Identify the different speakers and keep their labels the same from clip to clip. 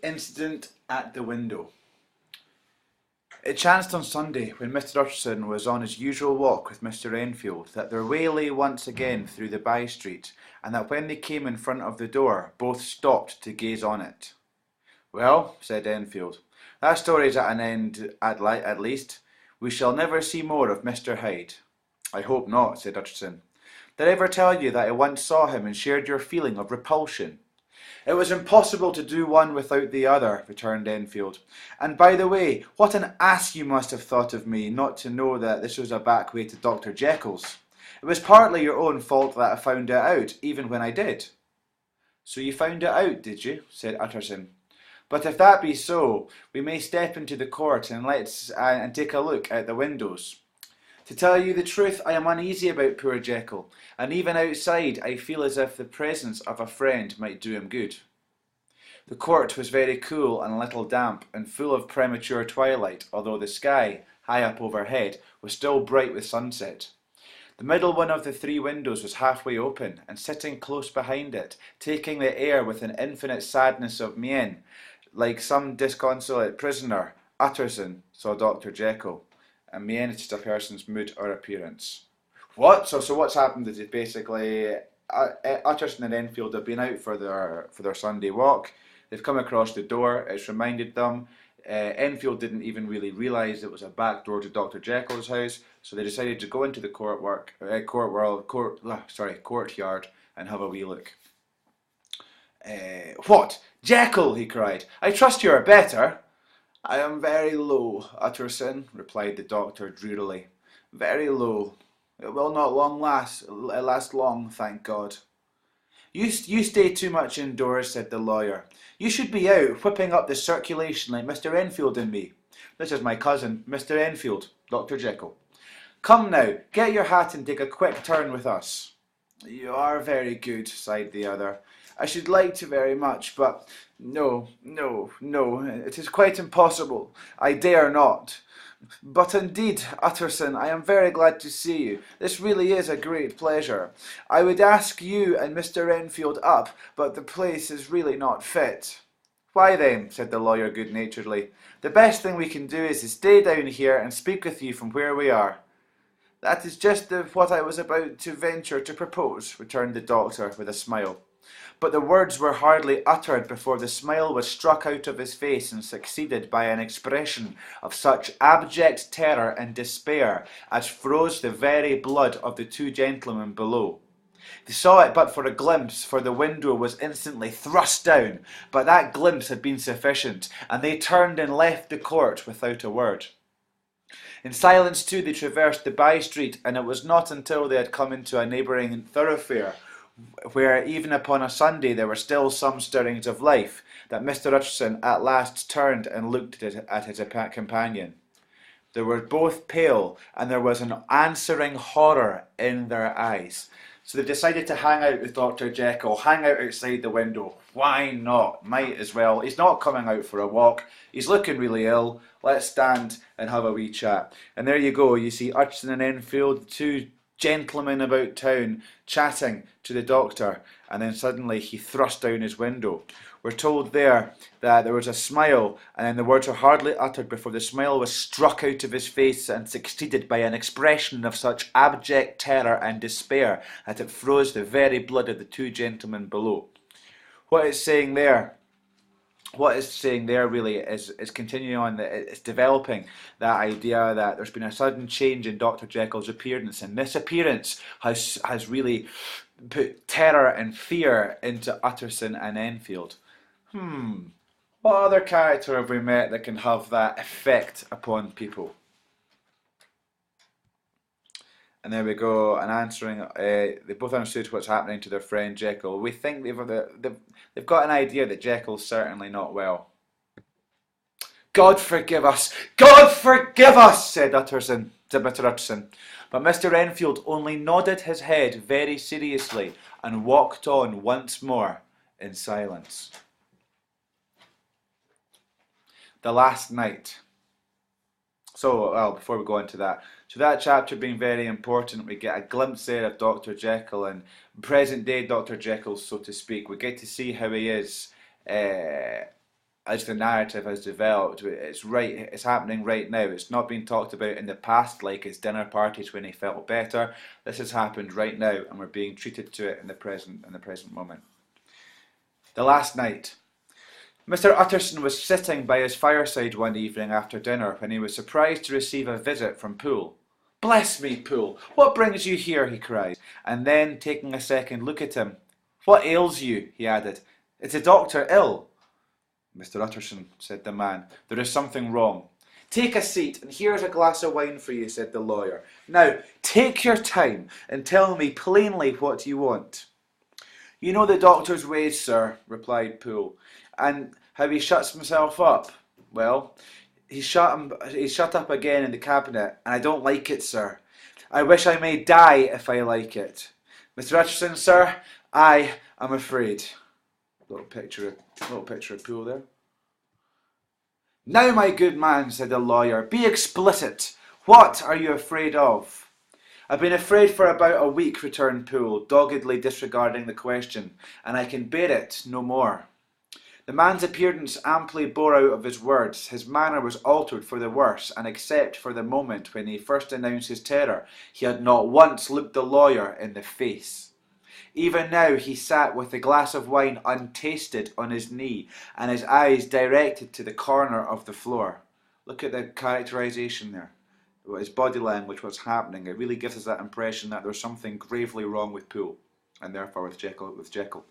Speaker 1: Incident at the window. It chanced on Sunday, when Mr. Utterson was on his usual walk with Mr. Enfield, that their way lay once again through the by-street, and that when they came in front of the door, both stopped to gaze on it. "Well," said Enfield, "that story's at an end at least. We shall never see more of Mr. Hyde." "I hope not," said Utterson. "Did I ever tell you that I once saw him and shared your feeling of repulsion?" "It was impossible to do one without the other," returned Enfield. "And by the way, what an ass you must have thought of me not to know that this was a back way to Dr. Jekyll's. It was partly your own fault that I found it out, even when I did." "So you found it out, did you?" said Utterson. "But if that be so, we may step into the court and and take a look at the windows. To tell you the truth, I am uneasy about poor Jekyll, and even outside I feel as if the presence of a friend might do him good." The court was very cool and a little damp, and full of premature twilight, although the sky, high up overhead, was still bright with sunset. The middle one of the three windows was halfway open, and sitting close behind it, taking the air with an infinite sadness of mien, like some disconsolate prisoner, Utterson saw Dr. Jekyll. And mien is just a person's mood or appearance. What? So what's happened is basically Utterson and Enfield have been out for their Sunday walk. They've come across the door. It's reminded them. Enfield didn't even really realise it was a back door to Dr. Jekyll's house, so they decided to go into the courtyard and have a wee look. "What? Jekyll!" he cried. "I trust you are better." "I am very low, Utterson," replied the doctor drearily. "Very low. It will not last long, thank God." You stay too much indoors," said the lawyer. "You should be out, whipping up the circulation like Mr. Enfield and me. This is my cousin, Mr. Enfield, Dr. Jekyll. Come now, get your hat and take a quick turn with us." "You are very good," sighed the other. "I should like to very much, but no, it is quite impossible. I dare not. But indeed, Utterson, I am very glad to see you. This really is a great pleasure. I would ask you and Mr. Enfield up, but the place is really not fit." "Why then," said the lawyer good-naturedly, "the best thing we can do is to stay down here and speak with you from where we are." "That is just what I was about to venture to propose," returned the doctor with a smile. But the words were hardly uttered before the smile was struck out of his face and succeeded by an expression of such abject terror and despair as froze the very blood of the two gentlemen below. They saw it but for a glimpse, for the window was instantly thrust down, but that glimpse had been sufficient, and they turned and left the court without a word. In silence too they traversed the by-street, and it was not until they had come into a neighbouring thoroughfare, where even upon a Sunday there were still some stirrings of life, that Mr. Utterson at last turned and looked at his companion. They were both pale, and there was an answering horror in their eyes. So they decided to hang out with Dr. Jekyll, hang out outside the window. Why not? Might as well. He's not coming out for a walk. He's looking really ill. Let's stand and have a wee chat. And there you go. You see Utterson and Enfield, the two gentlemen about town, chatting to the doctor, and then suddenly he thrust down his window. We're told there that there was a smile, and then the words were hardly uttered before the smile was struck out of his face and succeeded by an expression of such abject terror and despair that it froze the very blood of the two gentlemen below. What it's saying there really is continuing on, it's developing that idea that there's been a sudden change in Dr. Jekyll's appearance, and this appearance has really put terror and fear into Utterson and Enfield. What other character have we met that can have that effect upon people? And there we go, and answering, they both understood what's happening to their friend Jekyll. We think they've got an idea that Jekyll's certainly not well. "God forgive us! God forgive us!" said Mr. Utterson. But Mr. Enfield only nodded his head very seriously and walked on once more in silence. The last night. So, well, before we go into that, so that chapter being very important, we get a glimpse there of Dr. Jekyll and present day Dr. Jekyll, so to speak. We get to see how he is as the narrative has developed, it's happening right now. It's not been talked about in the past like his dinner parties when he felt better. This has happened right now, and we're being treated to it in the present moment. The last night. Mr. Utterson was sitting by his fireside one evening after dinner when he was surprised to receive a visit from Poole. "Bless me, Poole, what brings you here?" he cried, and then, taking a second look at him, "What ails you?" he added. "Is the doctor ill?" "Mr. Utterson," said the man, "there is something wrong." "Take a seat, and here's a glass of wine for you," said the lawyer. "Now, take your time, and tell me plainly what you want." "You know the doctor's ways, sir," replied Poole, "and how he shuts himself up. Well, he's shut up again in the cabinet, and I don't like it, sir. I wish I may die if I like it. Mr. Utterson, sir, I am afraid." Little picture of Poole there. "Now, my good man," said the lawyer, "be explicit. What are you afraid of?" "I've been afraid for about a week," returned Poole, doggedly disregarding the question, "and I can bear it no more." The man's appearance amply bore out of his words. His manner was altered for the worse, and except for the moment when he first announced his terror, he had not once looked the lawyer in the face. Even now he sat with the glass of wine untasted on his knee, and his eyes directed to the corner of the floor. Look at the characterization there. His body language, what's happening. It really gives us that impression that there's something gravely wrong with Poole, and therefore with Jekyll.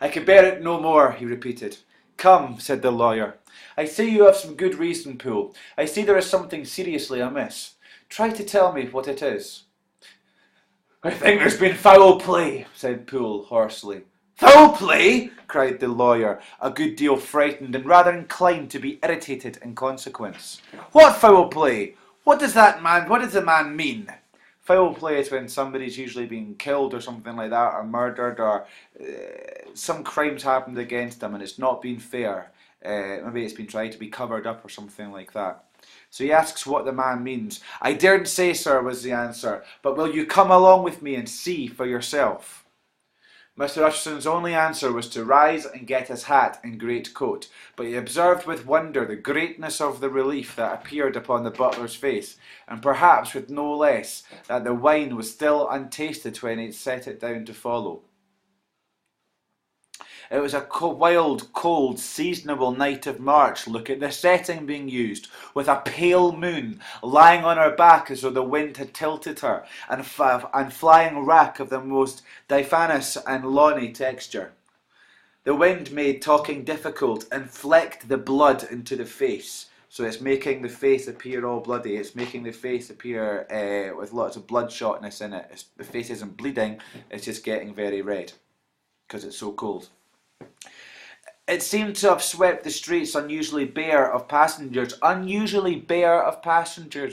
Speaker 1: "I can bear it no more," he repeated. "Come," said the lawyer. "I see you have some good reason, Poole. I see there is something seriously amiss. Try to tell me what it is." "I think there's been foul play," said Poole hoarsely. "Foul play?" cried the lawyer, a good deal frightened and rather inclined to be irritated in consequence. "What foul play? What does the man mean?" Foul play is when somebody's usually being killed or something like that, or murdered, or some crime's happened against them and it's not been fair. Maybe it's been tried to be covered up or something like that. So he asks what the man means. "I daren't say, sir," was the answer, "but will you come along with me and see for yourself?" Mr. Utterson's only answer was to rise and get his hat and great coat, but he observed with wonder the greatness of the relief that appeared upon the butler's face, and perhaps with no less, that the wine was still untasted when he set it down to follow. It was a wild, cold, seasonable night of March. Look at the setting being used, with a pale moon lying on her back as though the wind had tilted her, and flying wrack of the most diaphanous and lawny texture. The wind made talking difficult and flecked the blood into the face. So it's making the face appear all bloody. It's making the face appear with lots of bloodshotness in it. The face isn't bleeding, it's just getting very red because it's so cold. It seemed to have swept the streets unusually bare of passengers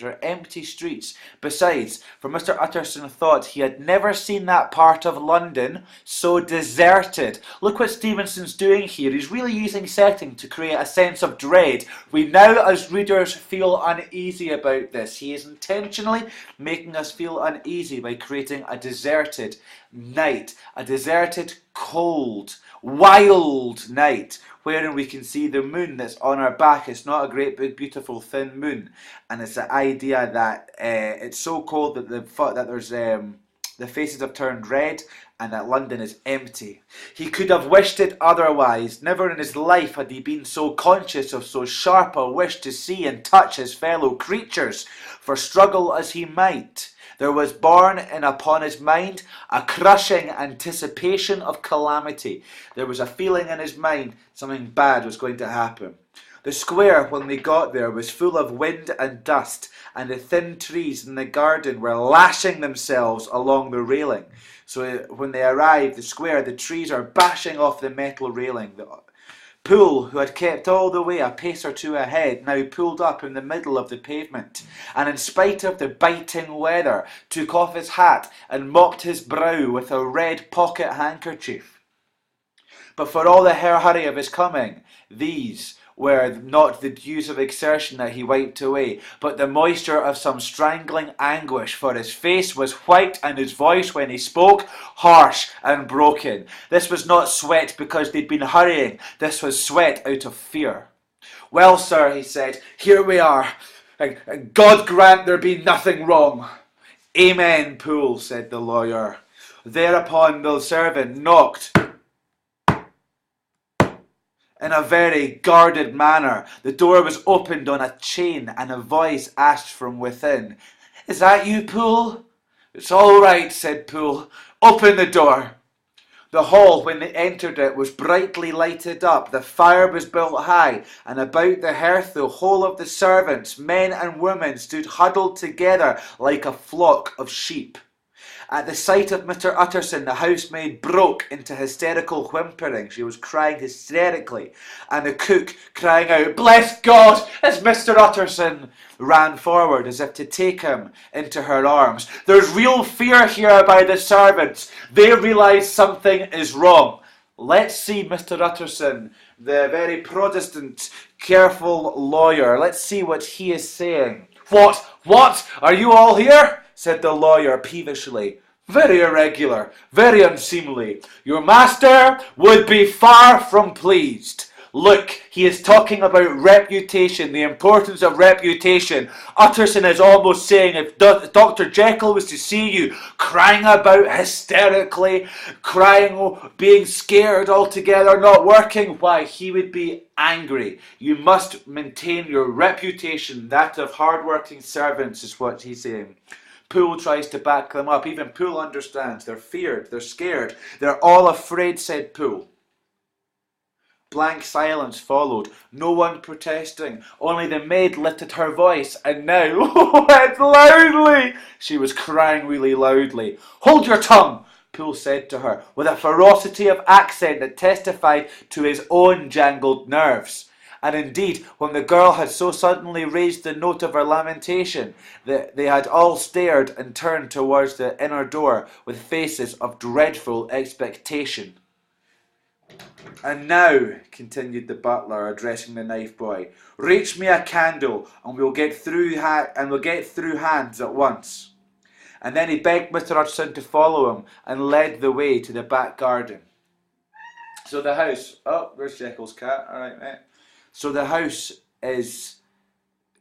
Speaker 1: or empty streets. Besides, for Mr. Utterson thought he had never seen that part of London so deserted. Look what Stevenson's doing here. He's really using setting to create a sense of dread. We now, as readers, feel uneasy about this. He is intentionally making us feel uneasy by creating a deserted night, a deserted, cold, wild night, wherein we can see the moon that's on our back. It's not a great big beautiful thin moon, and it's the idea that it's so cold that the faces have turned red and that London is empty. He could have wished it otherwise. Never in his life had he been so conscious of so sharp a wish to see and touch his fellow creatures, for struggle as he might, there was borne in upon his mind a crushing anticipation of calamity. There was a feeling in his mind something bad was going to happen. The square, when they got there, was full of wind and dust, and the thin trees in the garden were lashing themselves along the railing. So when they arrived, the square, the trees are bashing off the metal railing. Poole, who had kept all the way a pace or two ahead, now pulled up in the middle of the pavement, and in spite of the biting weather, took off his hat and mopped his brow with a red pocket handkerchief. But for all the hurry of his coming, these were not the dews of exertion that he wiped away, but the moisture of some strangling anguish, for his face was white and his voice when he spoke harsh and broken. This was not sweat because they'd been hurrying, this was sweat out of fear. "Well, sir," he said, "here we are. God grant there be nothing wrong." "Amen, Poole," said the lawyer. Thereupon the servant knocked in a very guarded manner. The door was opened on a chain, and a voice asked from within, "Is that you, Poole?" "It's all right," said Poole. "Open the door." The hall, when they entered it, was brightly lighted up. The fire was built high, and about the hearth the whole of the servants, men and women, stood huddled together like a flock of sheep. At the sight of Mr. Utterson, the housemaid broke into hysterical whimpering. She was crying hysterically, and the cook, crying out, "Bless God, it's Mr. Utterson," ran forward as if to take him into her arms. "There's real fear here by the servants. They realise something is wrong." Let's see Mr. Utterson, the very Protestant, careful lawyer. Let's see what he is saying. What? Are you all here?" said the lawyer peevishly. "Very irregular, very unseemly. Your master would be far from pleased." Look, he is talking about reputation, the importance of reputation. Utterson is almost saying if Dr. Jekyll was to see you crying about hysterically, crying, being scared altogether, not working, why, he would be angry. You must maintain your reputation, that of hard-working servants, is what he's saying. Poole tries to back them up. Even Poole understands. They're feared. They're scared. They're all afraid, said Poole. Blank silence followed. No one protesting. Only the maid lifted her voice, and now, it's loudly! She was crying really loudly. "Hold your tongue!" Poole said to her, with a ferocity of accent that testified to his own jangled nerves. And indeed, when the girl had so suddenly raised the note of her lamentation, they had all stared and turned towards the inner door with faces of dreadful expectation. "And now," continued the butler, addressing the knife boy, "reach me a candle, and we'll get through hands at once." And then he begged Mr. Utterson to follow him, and led the way to the back garden. So the house. Oh, there's Jekyll's cat. All right, mate. So the house is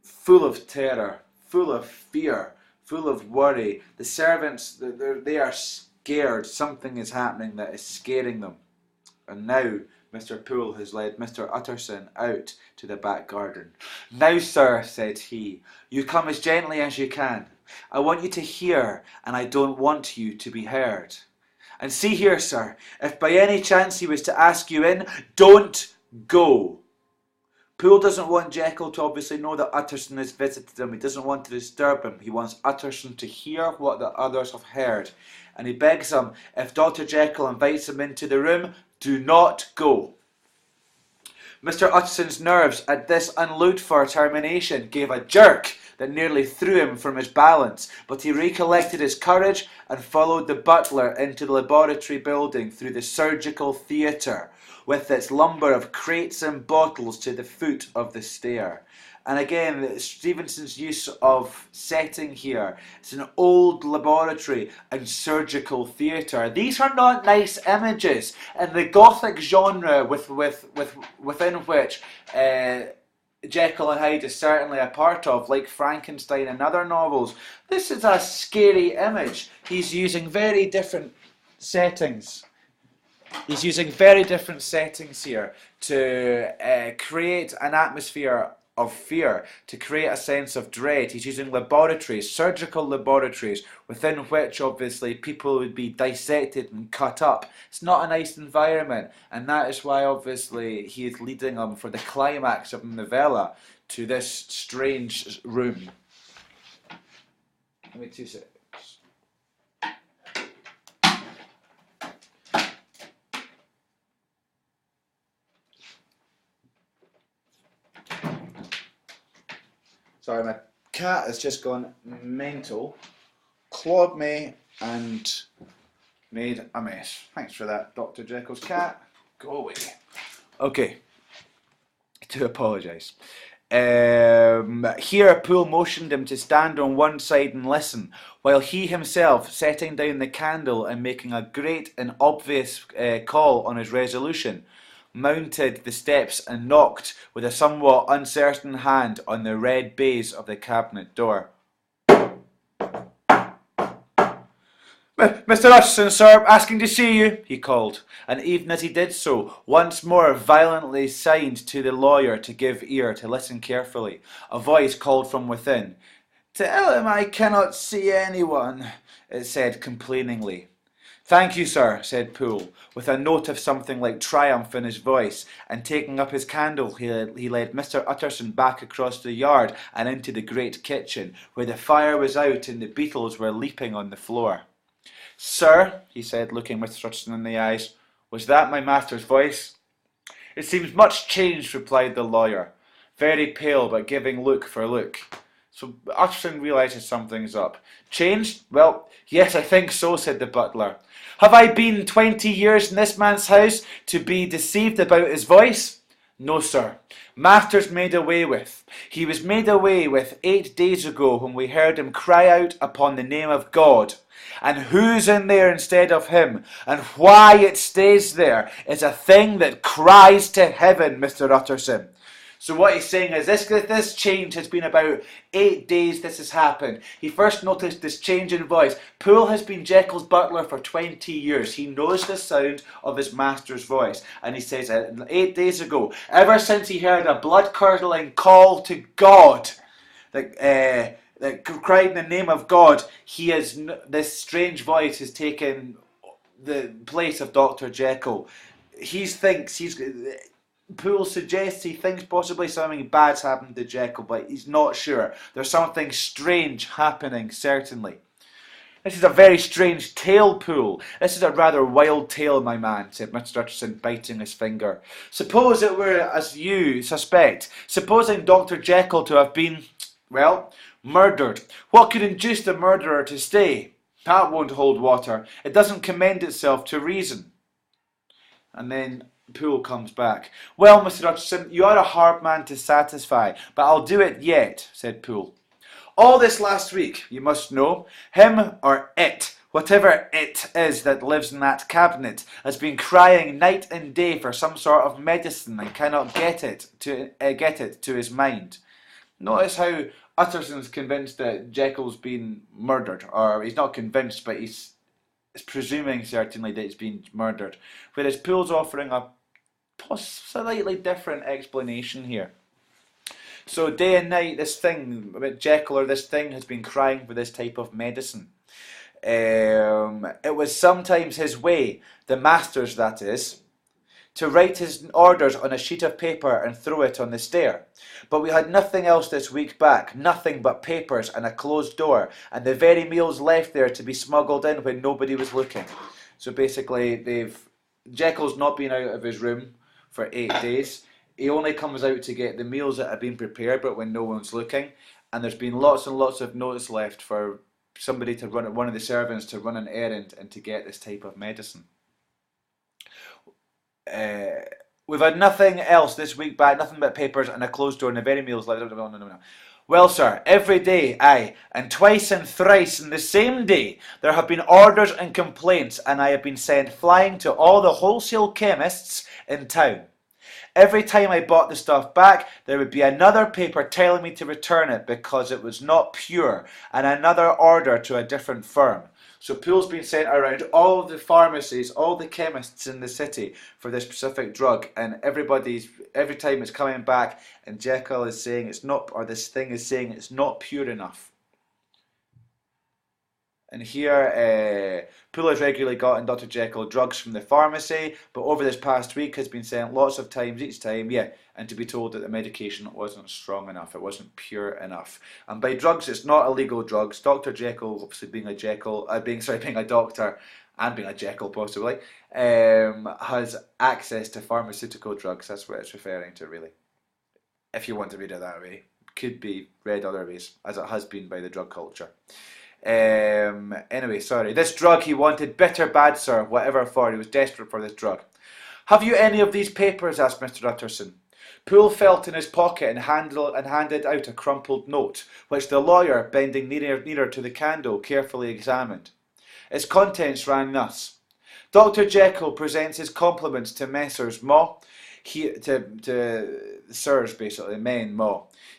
Speaker 1: full of terror, full of fear, full of worry. The servants, they are scared. Something is happening that is scaring them. And now Mr. Poole has led Mr. Utterson out to the back garden. "Now, sir," said he, "you come as gently as you can. I want you to hear, and I don't want you to be heard. And see here, sir, if by any chance he was to ask you in, don't go." Poole doesn't want Jekyll to obviously know that Utterson has visited him. He doesn't want to disturb him. He wants Utterson to hear what the others have heard. And he begs him, if Dr. Jekyll invites him into the room, do not go. Mr. Utterson's nerves at this unlooked-for termination gave a jerk that nearly threw him from his balance, but he recollected his courage and followed the butler into the laboratory building through the surgical theatre, with its lumber of crates and bottles to the foot of the stair. And again, Stevenson's use of setting here. It's an old laboratory and surgical theatre. These are not nice images. And the Gothic genre within which Jekyll and Hyde is certainly a part of, like Frankenstein and other novels, this is a scary image. He's using very different settings. He's using very different settings here to create an atmosphere of fear, to create a sense of dread. He's using laboratories, surgical laboratories, within which obviously people would be dissected and cut up. It's not a nice environment, and that is why obviously he is leading them for the climax of the novella to this strange room. Give me 2 seconds. Sorry, my cat has just gone mental, clawed me and made a mess. Thanks for that, Dr. Jekyll's cat. Go away. Okay. to apologise. Here, Poole motioned him to stand on one side and listen, while he himself, setting down the candle and making a great and obvious call on his resolution, mounted the steps and knocked with a somewhat uncertain hand on the red baize of the cabinet door. "Mr. Utterson, sir, asking to see you," he called, and even as he did so, once more violently signed to the lawyer to give ear, to listen carefully. A voice called from within. "Tell him I cannot see anyone," it said complainingly. "Thank you, sir," said Poole, with a note of something like triumph in his voice, and taking up his candle he led Mr. Utterson back across the yard and into the great kitchen, where the fire was out and the beetles were leaping on the floor. "Sir," he said, looking Mr. Utterson in the eyes, "was that my master's voice?" "It seems much changed," replied the lawyer, very pale but giving look for look. So Utterson realises something's up. "Changed? Well, yes, I think so," said the butler. "Have I been 20 years in this man's house to be deceived about his voice?" "No, sir. Master's made away with. He was made away with 8 days ago when we heard him cry out upon the name of God. And who's in there instead of him, and why it stays there, is a thing that cries to heaven, Mr. Utterson." So what he's saying is this change has been about 8 days this has happened. He first noticed this change in voice. Poole has been Jekyll's butler for 20 years. He knows the sound of his master's voice. And he says 8 days ago, ever since he heard a blood-curdling call to God, that cried in the name of God, this strange voice has taken the place of Dr. Jekyll. Poole suggests he thinks possibly something bad's happened to Jekyll, but he's not sure. There's something strange happening, certainly. "This is a very strange tale, Poole. This is a rather wild tale, my man," said Mr. Utterson, biting his finger. "Suppose it were as you suspect. Supposing Dr. Jekyll to have been, well, murdered. What could induce the murderer to stay? That won't hold water. It doesn't commend itself to reason." And then Poole comes back. "Well, Mr. Utterson, you are a hard man to satisfy, but I'll do it yet," said Poole. "All this last week, you must know, him or it, whatever it is that lives in that cabinet, has been crying night and day for some sort of medicine and cannot get it to his mind." Notice how Utterson's convinced that Jekyll's been murdered, or he's not convinced, but he's presuming certainly that he's been murdered, whereas Poole's offering a slightly different explanation here. So day and night, this thing about Jekyll, or this thing, has been crying for this type of medicine. It was sometimes his way, the master's that is, to write his orders on a sheet of paper and throw it on the stair. But we had nothing else this week back, nothing but papers and a closed door, and the very meals left there to be smuggled in when nobody was looking. So basically, Jekyll's not been out of his room for 8 days. He only comes out to get the meals that have been prepared, but when no one's looking. And there's been lots and lots of notes left for somebody to run, one of the servants to run an errand and to get this type of medicine. We've had nothing else this week back, nothing but papers and a closed door and the very meals left. No. Well, sir, every day, aye, and twice and thrice in the same day, there have been orders and complaints, and I have been sent flying to all the wholesale chemists in town. Every time I bought the stuff back, there would be another paper telling me to return it because it was not pure, and another order to a different firm. So Poole's been sent around all the pharmacies, all the chemists in the city for this specific drug, and every time it's coming back, and Jekyll is saying it's not, or this thing is saying it's not pure enough. And here, Poole has regularly gotten Dr. Jekyll drugs from the pharmacy, but over this past week has been sent lots of times each time, and to be told that the medication wasn't strong enough, it wasn't pure enough. And by drugs, it's not illegal drugs. Dr. Jekyll, obviously being a doctor, and being a Jekyll possibly, has access to pharmaceutical drugs. That's what it's referring to, really. If you want to read it that way. Could be read other ways, as it has been by the drug culture. Anyway, sorry. This drug he wanted, bitter bad, sir, whatever for. He was desperate for this drug. Have you any of these papers? Asked Mr. Utterson. Poole felt in his pocket and handed out a crumpled note, which the lawyer, bending nearer to the candle, carefully examined. Its contents ran thus: Dr. Jekyll presents his compliments to Messrs. To sirs, basically, men,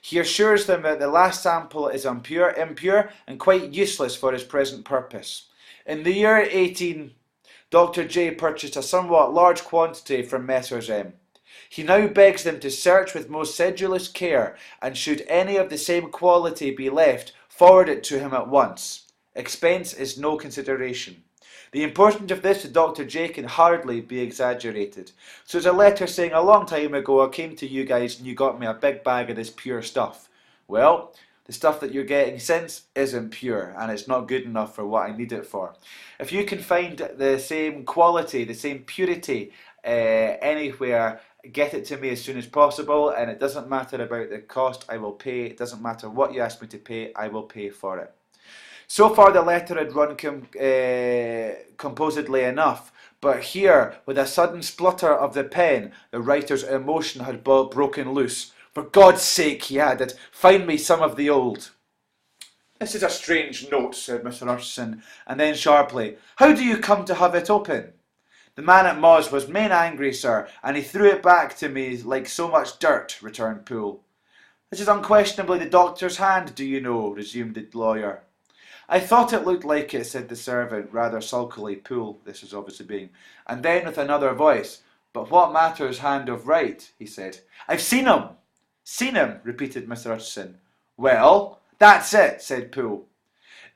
Speaker 1: He assures them that the last sample is impure, and quite useless for his present purpose. In the year 18, Dr. J purchased a somewhat large quantity from Messrs. M. He now begs them to search with most sedulous care, and should any of the same quality be left, forward it to him at once. Expense is no consideration. The importance of this to Dr. J can hardly be exaggerated. So it's a letter saying, a long time ago I came to you guys and you got me a big bag of this pure stuff. Well, the stuff that you're getting since isn't pure, and it's not good enough for what I need it for. If you can find the same quality, the same purity anywhere, get it to me as soon as possible, and it doesn't matter about the cost, I will pay. It doesn't matter what you ask me to pay, I will pay for it. So far the letter had run composedly enough, but here, with a sudden splutter of the pen, the writer's emotion had broken loose. For God's sake, he added, find me some of the old. This is a strange note, said Mr. Utterson, and then sharply, how do you come to have it open? The man at Moz was main angry, sir, and he threw it back to me like so much dirt, returned Poole. This is unquestionably the doctor's hand, do you know, resumed the lawyer. I thought it looked like it, said the servant, rather sulkily. Poole, this was obviously being, and then with another voice, but what matters hand of right, he said. I've seen him. Seen him, repeated Mr. Utterson. Well, that's it, said Poole.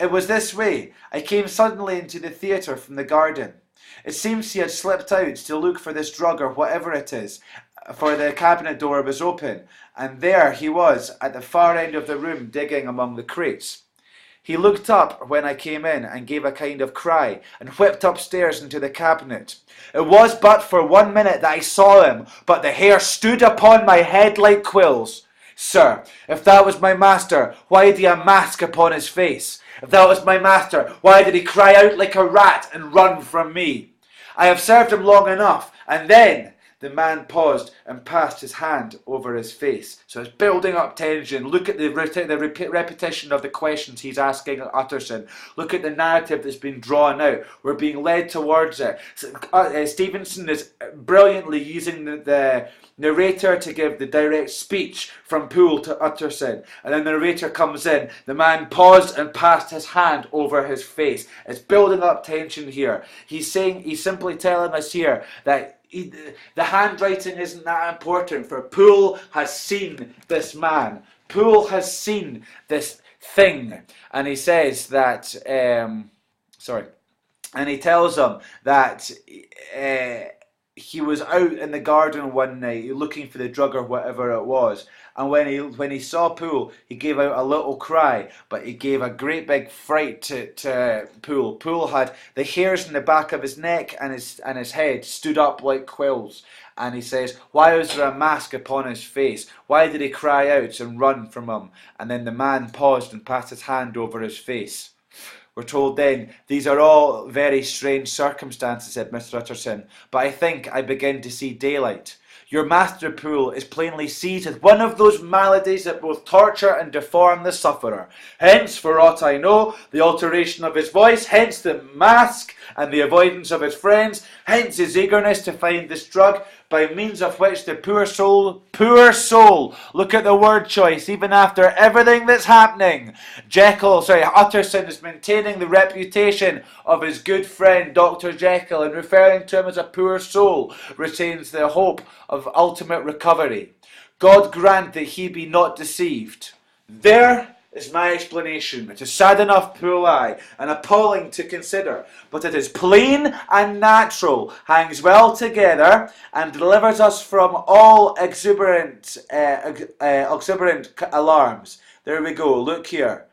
Speaker 1: It was this way. I came suddenly into the theatre from the garden. It seems he had slipped out to look for this drug or whatever it is, for the cabinet door was open, and there he was at the far end of the room digging among the crates. He looked up when I came in and gave a kind of cry and whipped upstairs into the cabinet. It was but for 1 minute that I saw him, but the hair stood upon my head like quills. Sir, if that was my master, why had he a mask upon his face? If that was my master, why did he cry out like a rat and run from me? I have served him long enough, and then... The man paused and passed his hand over his face. So it's building up tension. Look at the repetition of the questions he's asking Utterson. Look at the narrative that's been drawn out. We're being led towards it. Stevenson is brilliantly using the narrator to give the direct speech from Poole to Utterson. And then the narrator comes in. The man paused and passed his hand over his face. It's building up tension here. He's simply telling us here that the handwriting isn't that important, for Poole has seen this man. Poole has seen this thing. And he says that, and he tells him that he was out in the garden one night looking for the drug or whatever it was. And when he saw Poole, he gave out a little cry, but he gave a great big fright to Poole. Poole had the hairs in the back of his neck and his head stood up like quills. And he says, why was there a mask upon his face? Why did he cry out and run from him? And then the man paused and passed his hand over his face. We're told then, these are all very strange circumstances, said Mr. Utterson, but I think I begin to see daylight. Your master, Poole, is plainly seized with one of those maladies that both torture and deform the sufferer. Hence, for aught I know, the alteration of his voice, hence the mask and the avoidance of his friends, hence his eagerness to find this drug, by means of which the poor soul, look at the word choice, even after everything that's happening. Utterson is maintaining the reputation of his good friend Dr. Jekyll, and referring to him as a poor soul, retains the hope of ultimate recovery. God grant that he be not deceived. There is my explanation. It is sad enough, Poole, and appalling to consider, but it is plain and natural, hangs well together, and delivers us from all exuberant alarms. There we go. Look here.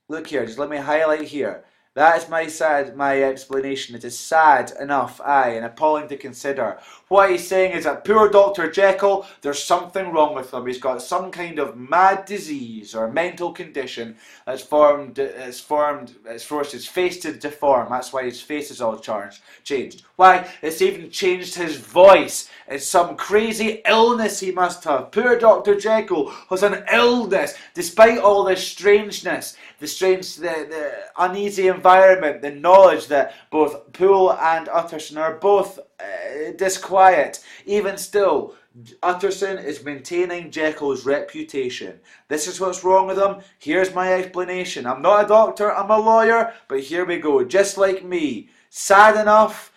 Speaker 1: Just let me highlight here. That is my explanation. It is sad enough, aye, and appalling to consider. What he's saying is that poor Dr. Jekyll, there's something wrong with him. He's got some kind of mad disease or mental condition that's forced his face to deform. That's why his face is all changed. Why? It's even changed his voice. It's some crazy illness he must have. Poor Dr. Jekyll has an illness, despite all this strangeness, the uneasy environment, the knowledge that both Poole and Utterson are both disquiet. Even still, Utterson is maintaining Jekyll's reputation. This is what's wrong with him. Here's my explanation. I'm not a doctor, I'm a lawyer, but here we go. Just like me. Sad enough,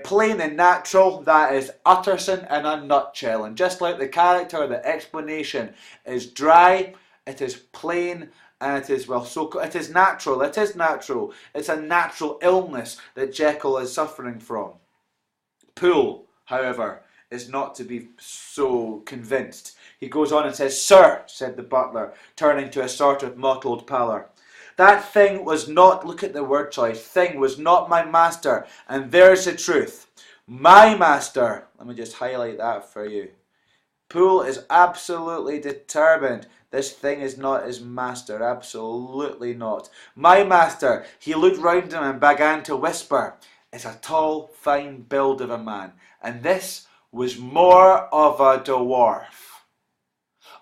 Speaker 1: plain and natural, that is Utterson in a nutshell. And just like the character, the explanation is dry, it is plain, and it is, well, it is natural. It is natural. It's a natural illness that Jekyll is suffering from. Poole, however, is not to be so convinced. He goes on and says, "Sir," said the butler, turning to a sort of mottled pallor, "that thing was not," look at the word choice, "thing was not my master, and there's the truth. My master," let me just highlight that for you. Poole is absolutely determined this thing is not his master, absolutely not. "My master," he looked round him and began to whisper, "is a tall, fine build of a man, and this was more of a dwarf."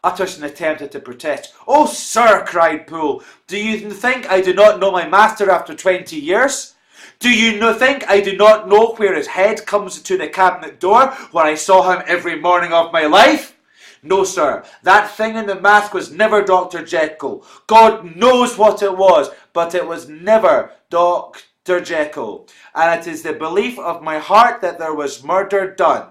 Speaker 1: Utterson attempted to protest. "Oh, sir," cried Poole, "do you think I do not know my master after 20 years? Do you think I do not know where his head comes to the cabinet door, where I saw him every morning of my life? No, sir, that thing in the mask was never Dr. Jekyll. God knows what it was, but it was never Dr. Jekyll. And it is the belief of my heart that there was murder done."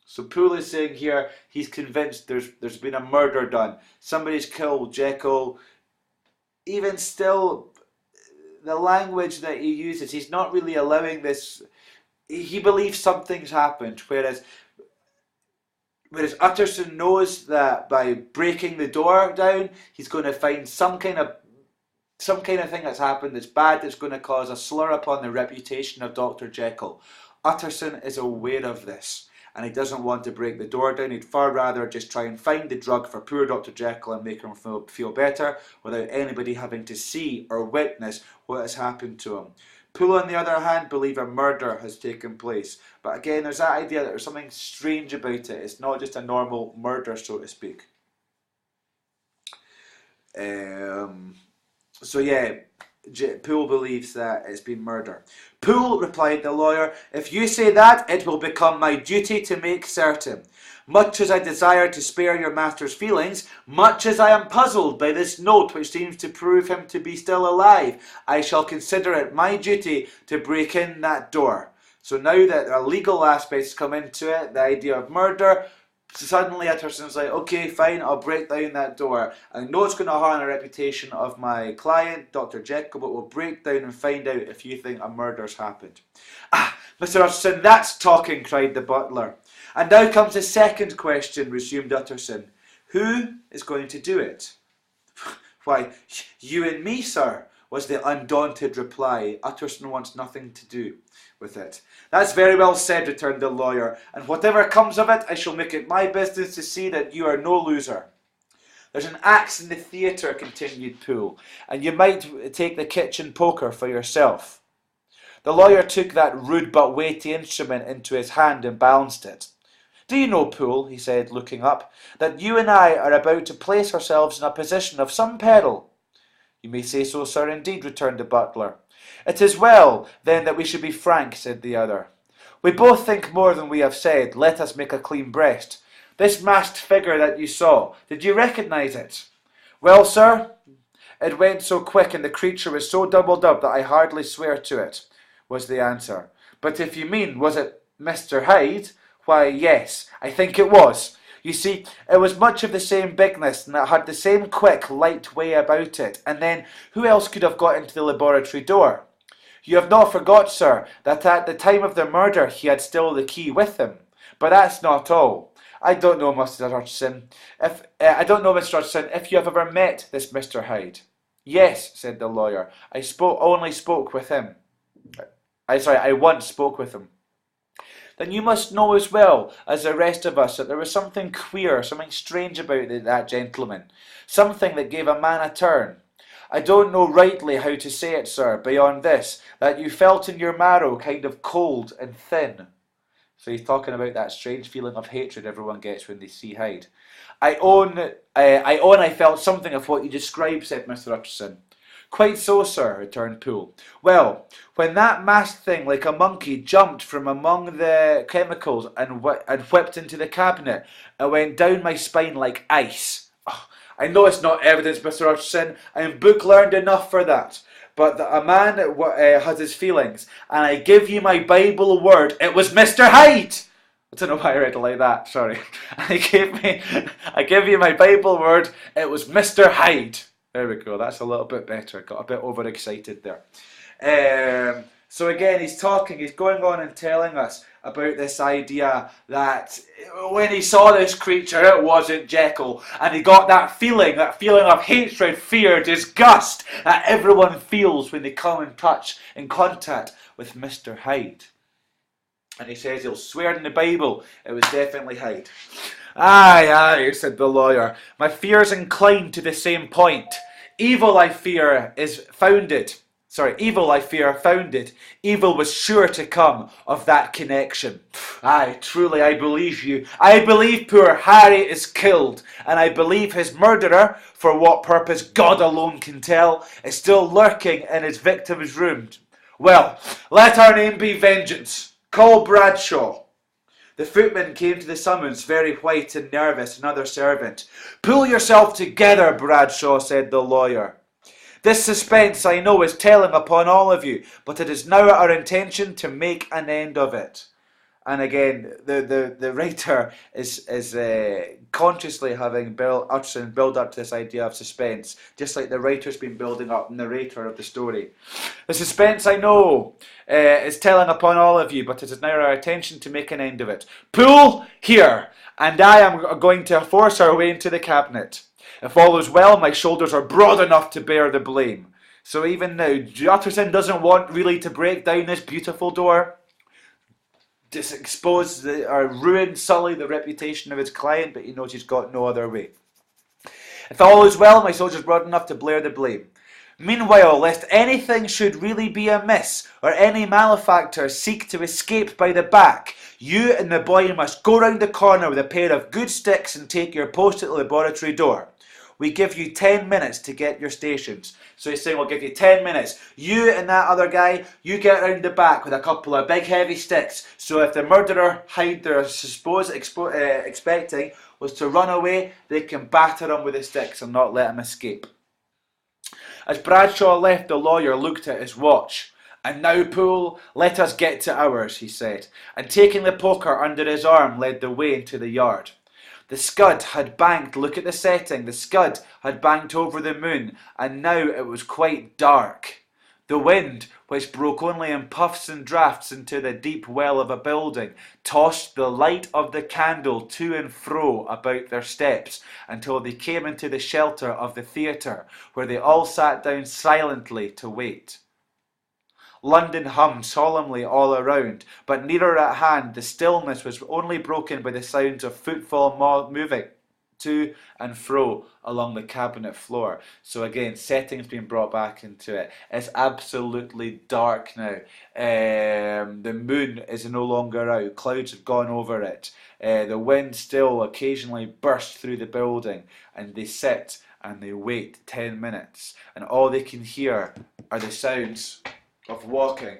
Speaker 1: So Poole is saying here, he's convinced there's been a murder done. Somebody's killed Jekyll. Even still, the language that he uses, he's not really allowing this. He believes something's happened, whereas Utterson knows that by breaking the door down, he's going to find some kind of thing that's happened that's bad, that's going to cause a slur upon the reputation of Dr. Jekyll. Utterson is aware of this, and he doesn't want to break the door down. He'd far rather just try and find the drug for poor Dr. Jekyll and make him feel better without anybody having to see or witness what has happened to him. Poole, on the other hand, believe a murder has taken place. But again, there's that idea that there's something strange about it. It's not just a normal murder, so to speak. So yeah, Poole believes that it's been murder. "Poole," replied the lawyer, "if you say that, it will become my duty to make certain. Much as I desire to spare your master's feelings, much as I am puzzled by this note which seems to prove him to be still alive, I shall consider it my duty to break in that door." So now that a legal aspects come into it, the idea of murder, suddenly Utterson's like, okay, fine, I'll break down that door. I know it's going to harm the reputation of my client, Dr. Jekyll, but we'll break down and find out if you think a murder's happened. "Ah, Mr. Utterson, that's talking," cried the butler. "And now comes the second question," resumed Utterson. "Who is going to do it?" "Why, you and me, sir," was the undaunted reply. Utterson wants nothing to do with it. "That's very well said," returned the lawyer, "and whatever comes of it, I shall make it my business to see that you are no loser." "There's an axe in the theatre," continued Poole, "and you might take the kitchen poker for yourself." The lawyer took that rude but weighty instrument into his hand and balanced it. "Do you know, Poole," he said, looking up, "that you and I are about to place ourselves in a position of some peril?" "You may say so, sir, indeed," returned the butler. "It is well, then, that we should be frank," said the other. "We both think more than we have said. Let us make a clean breast. This masked figure that you saw, did you recognise it?" "Well, sir, it went so quick and the creature was so doubled up that I hardly swear to it," was the answer. "But if you mean, was it Mr. Hyde? Why, yes, I think it was. You see, it was much of the same bigness, and it had the same quick, light way about it. And then, who else could have got into the laboratory door? You have not forgot, sir, that at the time of the murder he had still the key with him. But that's not all. I don't know, Mr. Utterson, if you have ever met this Mr. Hyde." Yes, said the lawyer. Only spoke with him. I once spoke with him. Then you must know as well as the rest of us that there was something queer, something strange about that gentleman. Something that gave a man a turn. I don't know rightly how to say it, sir, beyond this, that you felt in your marrow kind of cold and thin. So he's talking about that strange feeling of hatred everyone gets when they see Hyde. I felt something of what you described, said Mr. Utterson. Quite so, sir, returned Poole. Well, when that masked thing like a monkey jumped from among the chemicals and whipped into the cabinet, it went down my spine like ice. Oh, I know it's not evidence, Mr. Utterson. I am book-learned enough for that. But a man has his feelings, and I give you my Bible word, it was Mr. Hyde! I don't know why I read it like that, sorry. I give you my Bible word, it was Mr. Hyde. There we go, that's a little bit better. Got a bit overexcited there. So again, he's going on and telling us about this idea that when he saw this creature, it wasn't Jekyll. And he got that feeling of hatred, fear, disgust that everyone feels when they come in contact with Mr. Hyde. And he says he'll swear in the Bible it was definitely Hyde. Aye, said the lawyer. My fears incline to the same point. Evil I fear founded. Evil was sure to come of that connection. Aye, truly I believe you. I believe poor Harry is killed, and I believe his murderer, for what purpose God alone can tell, is still lurking in his victim's room. Well, let our name be Vengeance. Call Bradshaw. The footman came to the summons, very white and nervous, another servant. Pull yourself together, Bradshaw, said the lawyer. This suspense, I know, is telling upon all of you, but it is now our intention to make an end of it. And again, the writer is consciously having Utterson build up to this idea of suspense, just like the writer's been building up the narrator of the story. The suspense, I know, is telling upon all of you, but it is now our intention to make an end of it. Poole, here, and I am going to force our way into the cabinet. If all is well, my shoulders are broad enough to bear the blame. So even now, Utterson doesn't want really to break down this beautiful door, just expose or ruin, sully the reputation of his client, but he knows he's got no other way. If all is well, my shoulders broad enough to bear the blame. Meanwhile, lest anything should really be amiss, or any malefactor seek to escape by the back, you and the boy must go round the corner with a pair of good sticks and take your post at the laboratory door. We give you 10 minutes to get your stations. So he's saying we'll give you 10 minutes. You and that other guy, you get round the back with a couple of big heavy sticks. So if the murderer Hyde they're expecting was to run away, they can batter him with the sticks and not let him escape. As Bradshaw left, the lawyer looked at his watch. And now, Poole, let us get to ours, he said, and taking the poker under his arm led the way into the yard. The scud had banked, look at the setting, the scud had banked over the moon, and now it was quite dark. The wind, which broke only in puffs and draughts into the deep well of a building, tossed the light of the candle to and fro about their steps until they came into the shelter of the theatre, where they all sat down silently to wait. London hummed solemnly all around, but nearer at hand the stillness was only broken by the sounds of footfall moving to and fro along the cabinet floor. So again, setting's been brought back into it. It's absolutely dark now. The moon is no longer out. Clouds have gone over it. The wind still occasionally bursts through the building, and they sit and they wait 10 minutes, and all they can hear are the sounds of walking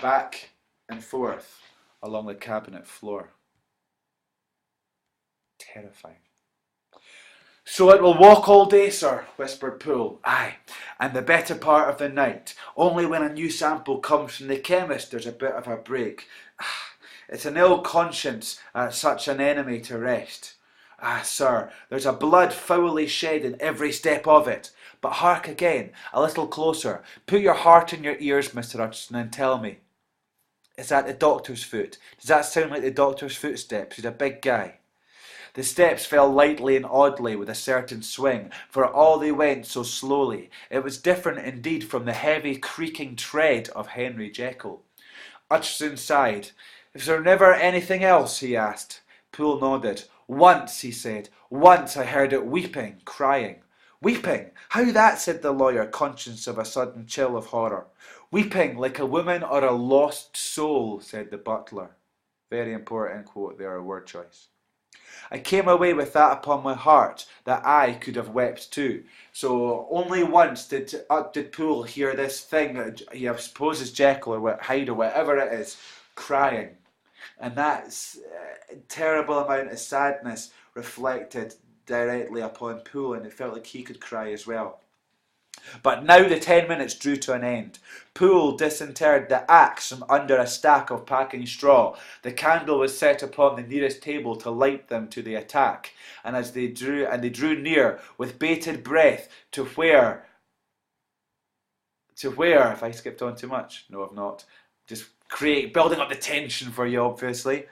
Speaker 1: back and forth along the cabinet floor. Terrifying. So it will walk all day, sir, whispered Poole. Aye, and the better part of the night. Only when a new sample comes from the chemist there's a bit of a break. It's an ill conscience at such an enemy to rest. Ah, sir, there's a blood foully shed in every step of it. But hark again, a little closer. Put your heart in your ears, Mr. Utterson, and tell me. Is that the doctor's foot? Does that sound like the doctor's footsteps? He's a big guy. The steps fell lightly and oddly with a certain swing, for all they went so slowly. It was different indeed from the heavy creaking tread of Henry Jekyll. Utterson sighed. "Is there never anything else?" he asked. Poole nodded. "Once," he said. "Once I heard it weeping, crying." "Weeping? How that?" said the lawyer, conscious of a sudden chill of horror. "Weeping like a woman or a lost soul," said the butler. Very important quote there, a word choice. "I came away with that upon my heart, that I could have wept too." So only once did Poole hear this thing, he supposes Jekyll or Hyde or whatever it is, crying. And that's a terrible amount of sadness reflected directly upon Poole, and it felt like he could cry as well. But now the 10 minutes drew to an end. Poole disinterred the axe from under a stack of packing straw. The candle was set upon the nearest table to light them to the attack, and they drew near with bated breath to where, if I skipped on too much, no I've not, just building up the tension for you obviously.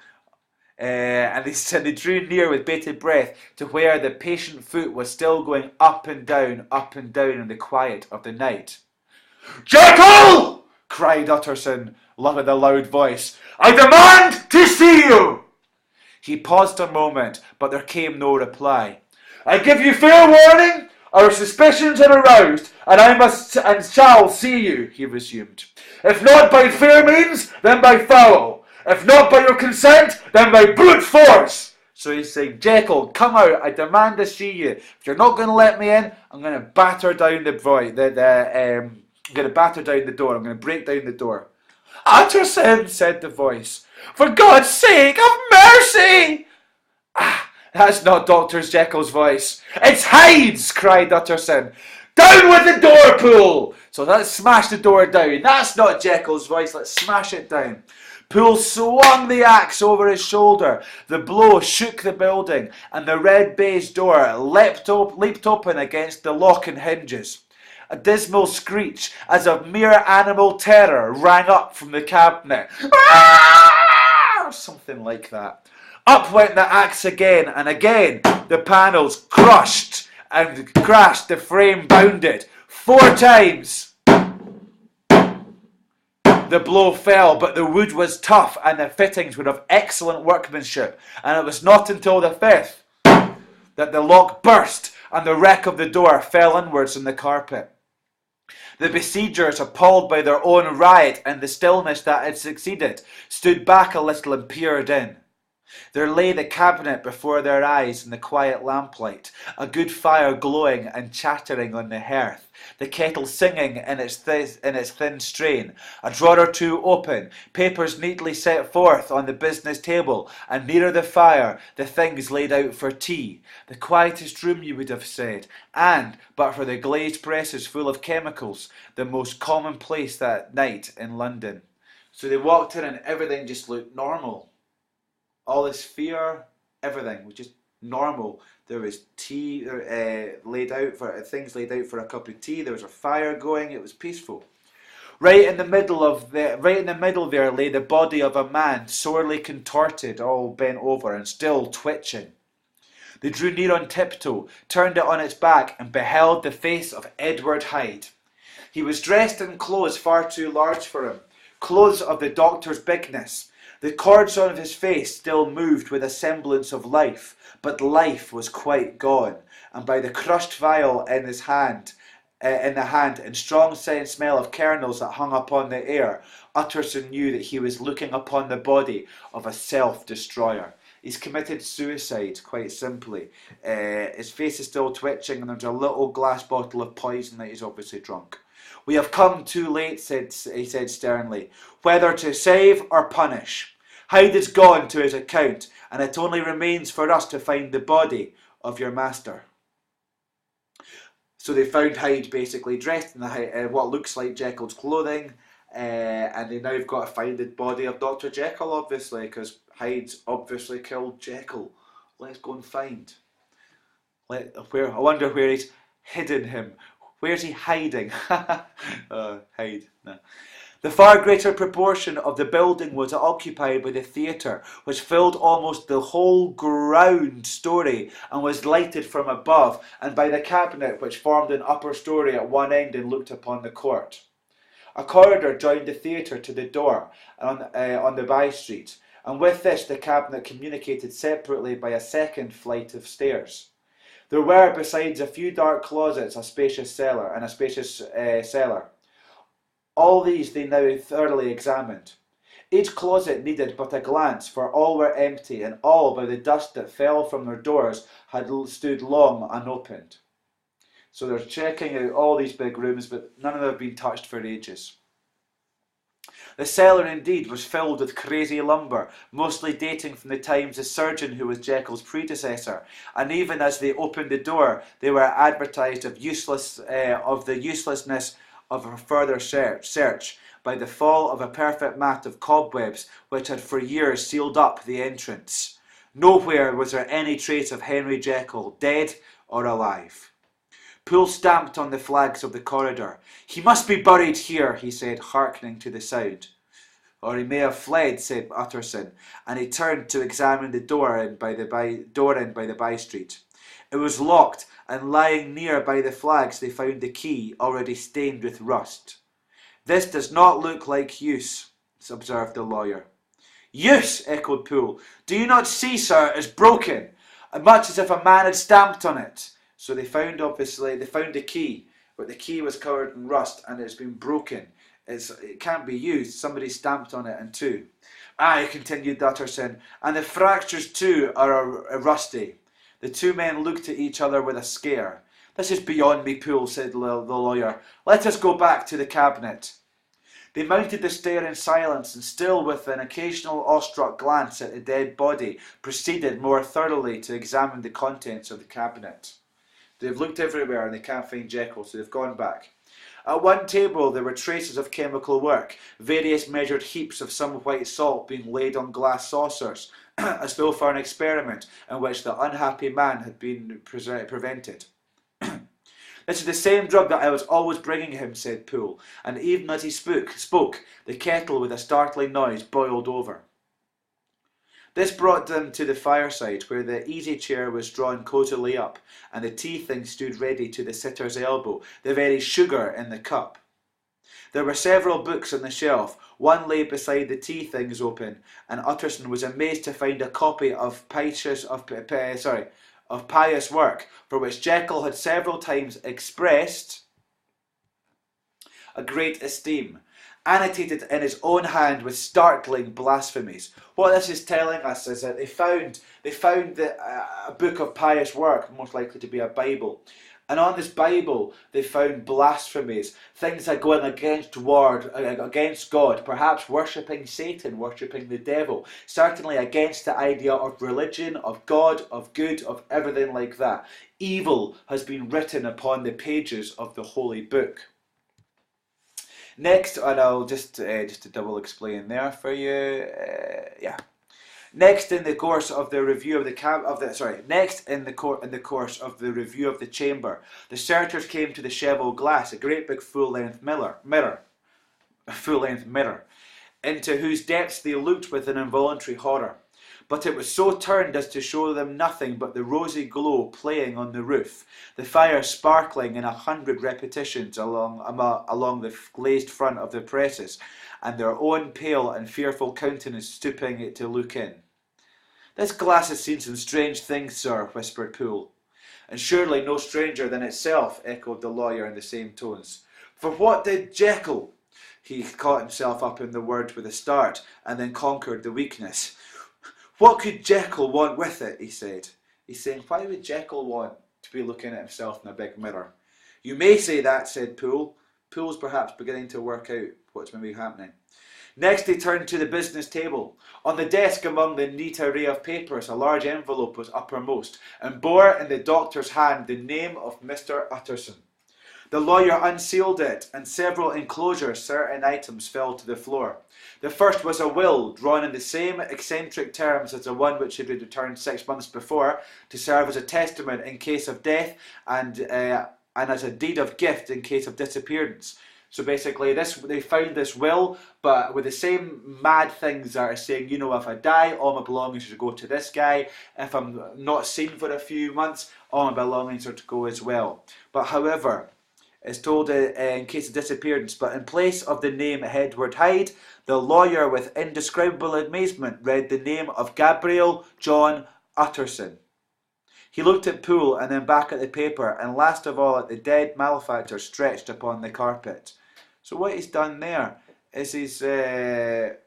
Speaker 1: And they drew near with bated breath to where the patient foot was still going up and down in the quiet of the night. "Jekyll!" cried Utterson with a loud voice. "I demand to see you!" He paused a moment, but there came no reply. "I give you fair warning. Our suspicions are aroused, and I must and shall see you," he resumed. "If not by fair means, then by foul. If not by your consent, then by brute force." So he's saying, "Jekyll, come out. I demand to see you. If you're not going to let me in, I'm going to batter down the door. I'm going to batter down the door. I'm going to break down the door." "Utterson," said the voice, "for God's sake, have mercy!" "Ah, that's not Dr. Jekyll's voice. It's Hyde's," cried Utterson. "Down with the door, Poole!" So let's smash the door down. That's not Jekyll's voice. Let's smash it down. Poole swung the axe over his shoulder. The blow shook the building, and the red baize door leaped open against the lock and hinges. A dismal screech, as of mere animal terror, rang up from the cabinet. "Ah!" Something like that. Up went the axe again, and again the panels crushed and crashed. The frame bounded 4 times. The blow fell, but the wood was tough and the fittings were of excellent workmanship, and it was not until the 5th that the lock burst and the wreck of the door fell inwards on the carpet. The besiegers, appalled by their own riot and the stillness that had succeeded, stood back a little and peered in. There lay the cabinet before their eyes in the quiet lamplight, a good fire glowing and chattering on the hearth, the kettle singing in its thin strain, a drawer or two open, papers neatly set forth on the business table, and nearer the fire the things laid out for tea. The quietest room, you would have said, and, but for the glazed presses full of chemicals, the most commonplace that night in London. So they walked in and everything just looked normal. All this fear, everything was just normal. There was tea laid out for a cup of tea. There was a fire going. It was peaceful. Right in the middle there lay the body of a man, sorely contorted, all bent over and still twitching. They drew near on tiptoe, turned it on its back, and beheld the face of Edward Hyde. He was dressed in clothes far too large for him, clothes of the doctor's bigness. The cords on his face still moved with a semblance of life, but life was quite gone, and by the crushed vial in the hand and strong smell of kernels that hung upon the air, Utterson knew that he was looking upon the body of a self-destroyer. He's committed suicide, quite simply. His face is still twitching, and there's a little glass bottle of poison that he's obviously drunk. "We have come too late," he said sternly, "whether to save or punish. Hyde is gone to his account, and it only remains for us to find the body of your master." So they found Hyde basically dressed in what looks like Jekyll's clothing, and they now have got to find the body of Dr. Jekyll, obviously, because Hyde's obviously killed Jekyll. Let's go and find. I wonder where he's hidden him. Where's he hiding? Hyde. No. The far greater proportion of the building was occupied by the theatre, which filled almost the whole ground story and was lighted from above, and by the cabinet which formed an upper story at one end and looked upon the court. A corridor joined the theatre to the door on the by street, and with this the cabinet communicated separately by a second flight of stairs. There were, besides a few dark closets, a spacious cellar. All these they now thoroughly examined. Each closet needed but a glance, for all were empty, and all, by the dust that fell from their doors, had stood long unopened. So they're checking out all these big rooms, but none of them have been touched for ages. The cellar indeed was filled with crazy lumber, mostly dating from the times the surgeon who was Jekyll's predecessor, and even as they opened the door, they were advertised of the uselessness of a further search by the fall of a perfect mat of cobwebs which had for years sealed up the entrance. Nowhere was there any trace of Henry Jekyll, dead or alive. Poole stamped on the flags of the corridor. "He must be buried here," he said, hearkening to the sound. "Or he may have fled," said Utterson, and he turned to examine the door end by the by street. It was locked, and lying near by the flags they found the key, already stained with rust. "This does not look like use," observed the lawyer. "Use!" echoed Poole. "Do you not see, sir, it's broken, much as if a man had stamped on it." So they found the key, but the key was covered in rust and it's been broken. It can't be used. Somebody stamped on it in two. "Aye," continued Utterson, "and the fractures too are rusty." The two men looked at each other with a scare. "This is beyond me, Poole," said the lawyer. "Let us go back to the cabinet." They mounted the stair in silence, and still with an occasional awestruck glance at the dead body, proceeded more thoroughly to examine the contents of the cabinet. They've looked everywhere and they can't find Jekyll, so they've gone back. At one table there were traces of chemical work, various measured heaps of some white salt being laid on glass saucers, as though for an experiment in which the unhappy man had been prevented. "This is the same drug that I was always bringing him," said Poole, and even as he spoke, the kettle with a startling noise boiled over. This brought them to the fireside, where the easy chair was drawn cosily up, and the tea things stood ready to the sitter's elbow, the very sugar in the cup. There were several books on the shelf. One lay beside the tea things open, and Utterson was amazed to find a copy of pious work, for which Jekyll had several times expressed a great esteem, annotated in his own hand with startling blasphemies. What this is telling us is that they found a book of pious work, most likely to be a Bible. And on this Bible, they found blasphemies, things like going against God, perhaps worshipping Satan, worshipping the devil, certainly against the idea of religion, of God, of good, of everything like that. Evil has been written upon the pages of the Holy Book. Next, and I'll just to double explain there for you, Next, in the course of the review of the review of the chamber, the searchers came to the cheval glass, a great big full-length mirror, into whose depths they looked with an involuntary horror. But it was so turned as to show them nothing but the rosy glow playing on the roof, the fire sparkling in 100 repetitions along the glazed front of the presses, and their own pale and fearful countenance stooping to look in. "This glass has seen some strange things, sir," whispered Poole. "And surely no stranger than itself," echoed the lawyer in the same tones. "For what did Jekyll—" He caught himself up in the word with a start, and then conquered the weakness. "What could Jekyll want with it?" he said. He's saying, why would Jekyll want to be looking at himself in a big mirror? "You may say that," said Poole. Poole's perhaps beginning to work out what's maybe happening. Next they turned to the business table. On the desk among the neat array of papers, a large envelope was uppermost, and bore in the doctor's hand the name of Mr. Utterson. The lawyer unsealed it, and several enclosures, certain items fell to the floor. The first was a will, drawn in the same eccentric terms as the one which had been returned 6 months before, to serve as a testament in case of death, and as a deed of gift in case of disappearance. So basically, they found this will, but with the same mad things that are saying, you know, if I die, all my belongings should go to this guy. If I'm not seen for a few months, all my belongings are to go as well. But however, it's told in case of disappearance, but in place of the name Edward Hyde, the lawyer with indescribable amazement read the name of Gabriel John Utterson. He looked at Poole and then back at the paper, and last of all at the dead malefactor stretched upon the carpet. So what he's done there is he's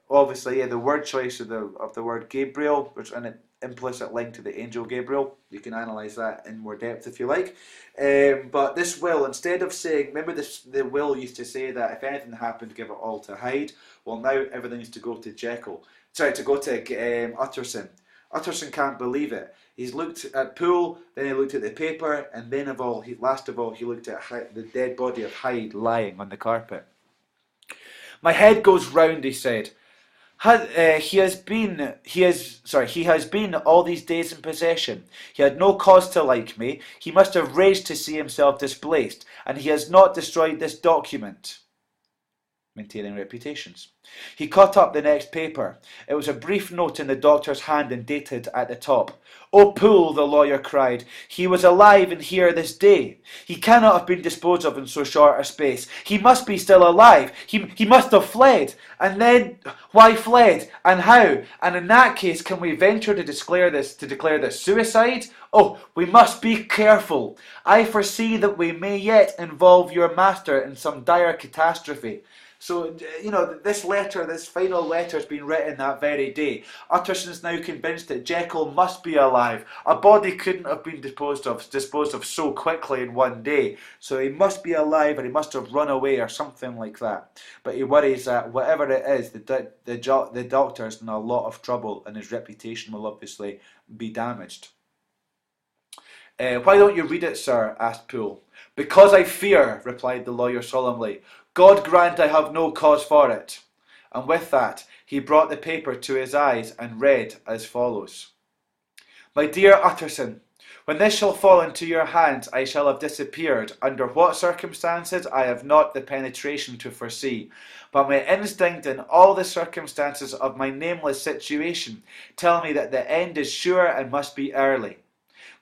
Speaker 1: obviously the word choice of the word Gabriel, which is an implicit link to the angel Gabriel. You can analyse that in more depth if you like. But this will, instead of saying, remember the will used to say that if anything happened, give it all to Hyde. Well, now everything is to go to Jekyll. Sorry, to go to Utterson. Utterson can't believe it. He's looked at Poole, then he looked at the paper, and then last of all, he looked at the dead body of Hyde lying on the carpet. My head goes round, he said. He has been all these days in possession. He had no cause to like me. He must have raged to see himself displaced, and he has not destroyed this document. Maintaining reputations. He caught up the next paper. It was a brief note in the doctor's hand and dated at the top. "Oh, Poole," the lawyer cried, "he was alive and here this day. He cannot have been disposed of in so short a space. He must be still alive. He must have fled. And then, why fled? And how? And in that case, can we venture to declare this suicide? Oh, we must be careful. I foresee that we may yet involve your master in some dire catastrophe." So, you know, this final letter has been written that very day. Utterson's now convinced that Jekyll must be alive. A body couldn't have been disposed of so quickly in one day. So he must be alive, and he must have run away or something like that. But he worries that whatever it is, the doctor's in a lot of trouble, and his reputation will obviously be damaged. "Why don't you read it, sir?" asked Poole. "Because I fear," replied the lawyer solemnly. "God grant I have no cause for it." And with that, he brought the paper to his eyes and read as follows. "My dear Utterson, when this shall fall into your hands, I shall have disappeared. Under what circumstances, I have not the penetration to foresee. But my instinct and all the circumstances of my nameless situation tell me that the end is sure and must be early.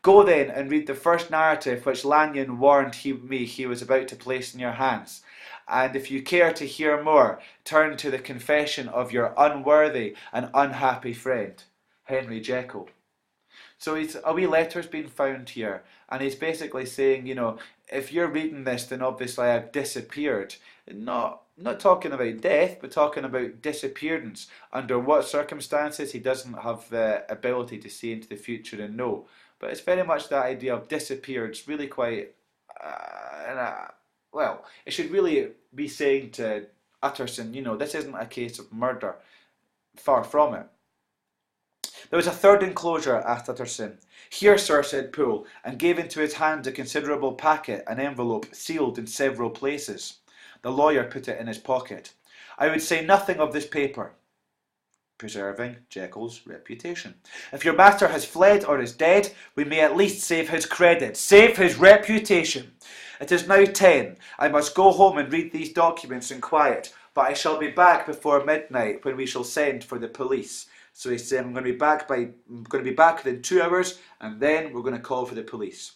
Speaker 1: Go then and read the first narrative which Lanyon warned me he was about to place in your hands. And if you care to hear more, turn to the confession of your unworthy and unhappy friend, Henry Jekyll." So a wee letter's been found here, and he's basically saying, you know, if you're reading this, then obviously I've disappeared. Not talking about death, but talking about disappearance. Under what circumstances, he doesn't have the ability to see into the future and know. But it's very much that idea of disappeared. It's really quite, well, it should really be saying to Utterson, you know, this isn't a case of murder. Far from it. "There was a third enclosure," asked Utterson. "Here, sir," said Poole, and gave into his hand a considerable packet, an envelope sealed in several places. The lawyer put it in his pocket. "I would say nothing of this paper." Preserving Jekyll's reputation. "If your master has fled or is dead, we may at least save his credit, save his reputation. It is now 10. I must go home and read these documents in quiet, but I shall be back before midnight, when we shall send for the police." So he's saying, I'm going to be back within 2 hours, and then we're going to call for the police.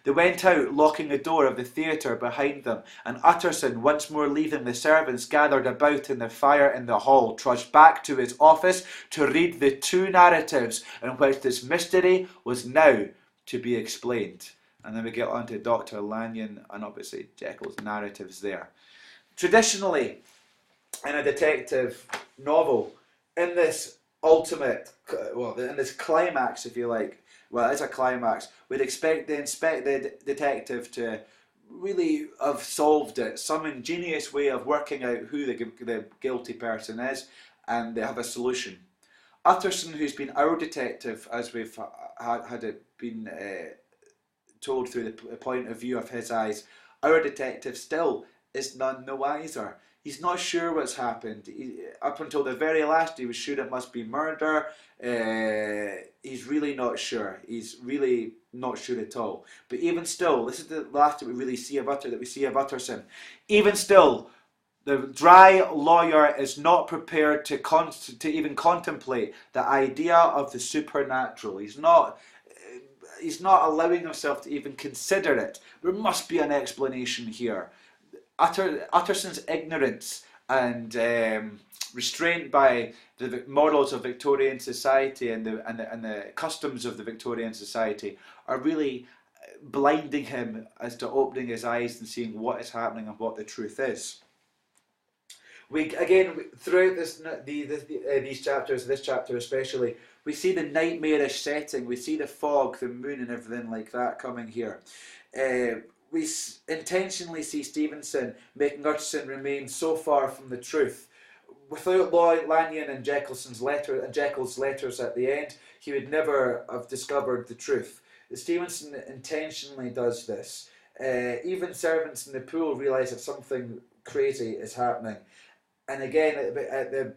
Speaker 1: They went out, locking the door of the theatre behind them, and Utterson, once more leaving the servants gathered about in the fire in the hall, trudged back to his office to read the 2 narratives in which this mystery was now to be explained. And then we get on to Dr. Lanyon and obviously Jekyll's narratives there. Traditionally, in a detective novel, in this in this climax, if you like, well, it's a climax, we'd expect the detective to really have solved it, some ingenious way of working out who the guilty person is, and they have a solution. Utterson, who's been our detective, as we've had it been told through the point of view of his eyes, our detective still is none the wiser. He's not sure what's happened. Up until the very last, he was sure it must be murder. He's really not sure. He's really not sure at all. But even still, this is the last that we really see of Utterson. Even still, The dry lawyer is not prepared to even contemplate the idea of the supernatural. He's not allowing himself to even consider it. There must be an explanation here. Utterson's ignorance and restraint by the morals of Victorian society and the customs of the Victorian society are really blinding him as to opening his eyes and seeing what is happening and what the truth is. We again throughout these chapters, this chapter especially, we see the nightmarish setting. We see the fog, the moon, and everything like that coming here. We intentionally see Stevenson making Utterson remain so far from the truth. Without Lanyon and Jekyll's letters at the end, he would never have discovered the truth. Stevenson intentionally does this. Even servants in the Poole realise that something crazy is happening. And again,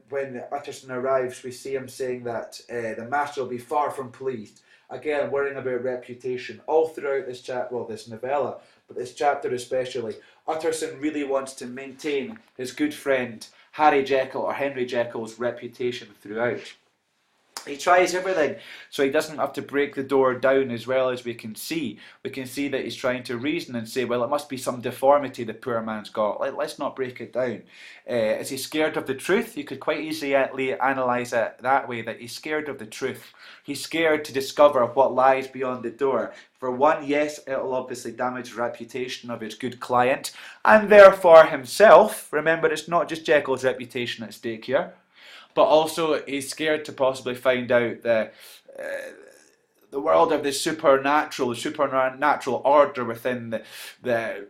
Speaker 1: when Utterson arrives, we see him saying that the master will be far from pleased. Again, worrying about reputation. All throughout this novella, but this chapter especially, Utterson really wants to maintain his good friend Harry Jekyll or Henry Jekyll's reputation throughout. He tries everything so he doesn't have to break the door down as well as we can see. We can see that he's trying to reason and say, well, it must be some deformity the poor man's got. Let's not break it down. Is he scared of the truth? You could quite easily analyse it that way, that he's scared of the truth. He's scared to discover what lies beyond the door. For one, yes, it'll obviously damage the reputation of his good client, and therefore himself. Remember, it's not just Jekyll's reputation at stake here. But also he's scared to possibly find out the world of the supernatural order within the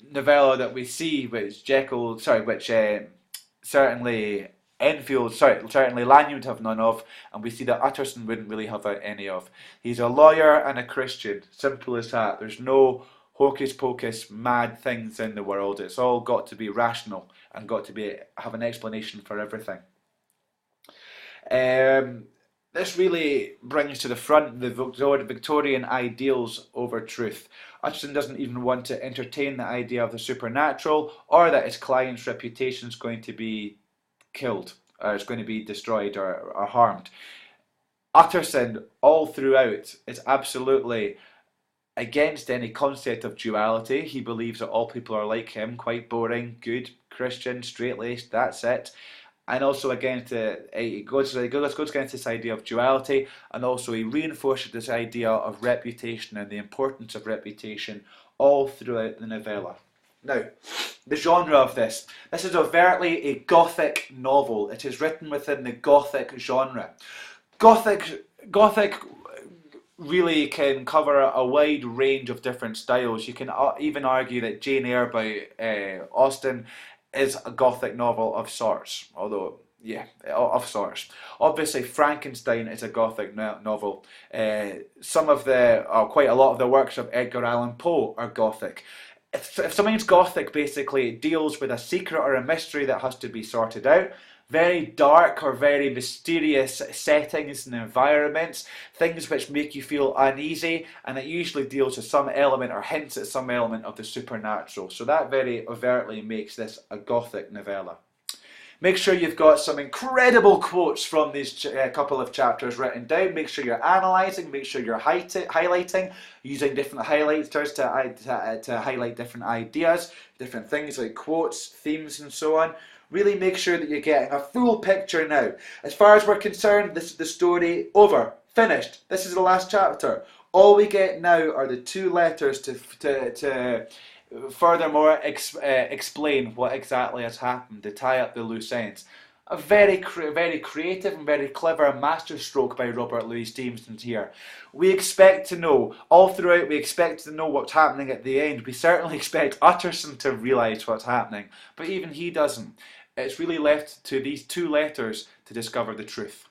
Speaker 1: novella that we see, which certainly Lanyon would have none of, and we see that Utterson wouldn't really have any of. He's a lawyer and a Christian, simple as that. There's no hocus pocus mad things in the world. It's all got to be rational and got to have an explanation for everything. This really brings to the front the Victorian ideals over truth. Utterson doesn't even want to entertain the idea of the supernatural or that his client's reputation is going to be killed or is going to be destroyed or harmed. Utterson, all throughout, is absolutely against any concept of duality. He believes that all people are like him, quite boring, good, Christian, straight-laced, that's it. And also against he goes against this idea of duality, and also he reinforces this idea of reputation and the importance of reputation all throughout the novella. Now, the genre of this is overtly a Gothic novel. It is written within the Gothic genre. Gothic really can cover a wide range of different styles. You can even argue that Jane Eyre by Austen is a Gothic novel of sorts, although, yeah, of sorts. Obviously, Frankenstein is a Gothic novel. Quite a lot of the works of Edgar Allan Poe are Gothic. If something's Gothic, basically, it deals with a secret or a mystery that has to be sorted out. Very dark or very mysterious settings and environments, things which make you feel uneasy, and it usually deals with some element or hints at some element of the supernatural. So that very overtly makes this a Gothic novella. Make sure you've got some incredible quotes from these couple of chapters written down. Make sure you're analysing, make sure you're highlighting, using different highlighters to highlight different ideas, different things like quotes, themes and so on. Really make sure that you're getting a full picture now. As far as we're concerned, this is the story over, finished. This is the last chapter. All we get now are the two letters to furthermore explain what exactly has happened, to tie up the loose ends. A very creative and very clever masterstroke by Robert Louis Stevenson here. We expect to know, all throughout we expect to know what's happening at the end. We certainly expect Utterson to realise what's happening, but even he doesn't. It's really left to these two letters to discover the truth.